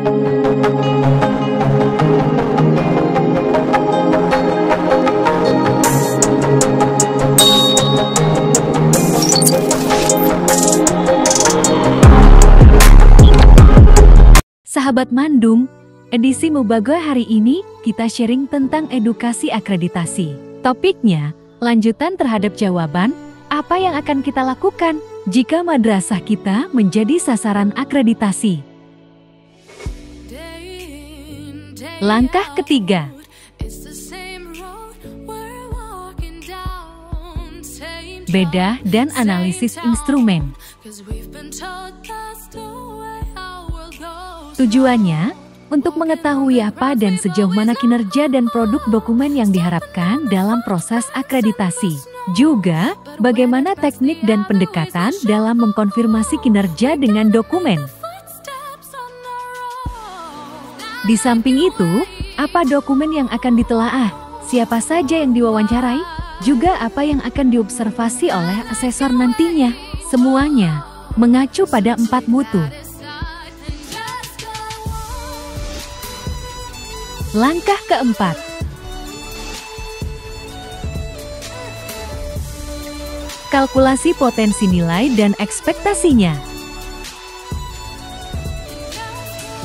Sahabat Mandung, edisi Mubago hari ini kita sharing tentang edukasi akreditasi. Topiknya, lanjutan terhadap jawaban, apa yang akan kita lakukan jika madrasah kita menjadi sasaran akreditasi? Langkah ketiga. Bedah dan analisis instrumen. Tujuannya, untuk mengetahui apa dan sejauh mana kinerja dan produk dokumen yang diharapkan dalam proses akreditasi. Juga, bagaimana teknik dan pendekatan dalam mengkonfirmasi kinerja dengan dokumen. Di samping itu, apa dokumen yang akan ditelaah, siapa saja yang diwawancarai, juga apa yang akan diobservasi oleh asesor nantinya. Semuanya mengacu pada 4 mutu. Langkah keempat. Kalkulasi potensi nilai dan ekspektasinya.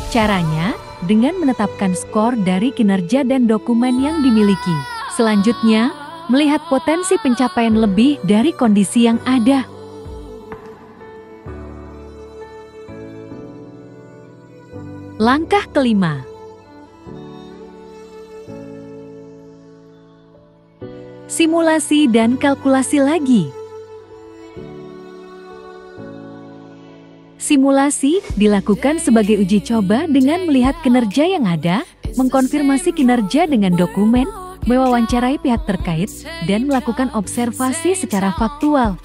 Caranya, dengan menetapkan skor dari kinerja dan dokumen yang dimiliki. Selanjutnya, melihat potensi pencapaian lebih dari kondisi yang ada. Langkah kelima. Simulasi dan kalkulasi lagi. Simulasi dilakukan sebagai uji coba dengan melihat kinerja yang ada, mengkonfirmasi kinerja dengan dokumen, mewawancarai pihak terkait, dan melakukan observasi secara faktual.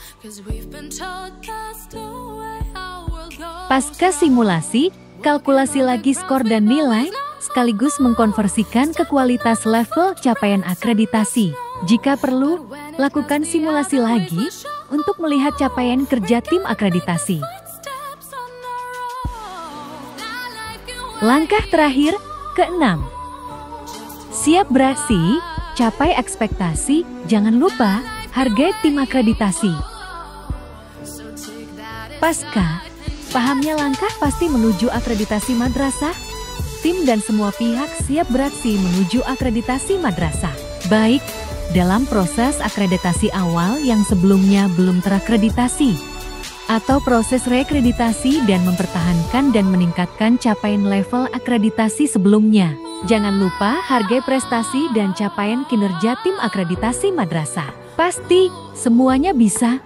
Pasca simulasi, kalkulasi lagi skor dan nilai, sekaligus mengkonversikan ke kualitas level capaian akreditasi. Jika perlu, lakukan simulasi lagi untuk melihat capaian kerja tim akreditasi. Langkah terakhir, keenam. Siap beraksi, capai ekspektasi, jangan lupa hargai tim akreditasi. Pasca, pahamnya langkah pasti menuju akreditasi madrasah? Tim dan semua pihak siap beraksi menuju akreditasi madrasah. Baik, dalam proses akreditasi awal yang sebelumnya belum terakreditasi, atau proses reakreditasi dan mempertahankan dan meningkatkan capaian level akreditasi sebelumnya. Jangan lupa hargai prestasi dan capaian kinerja tim akreditasi madrasah. Pasti, semuanya bisa.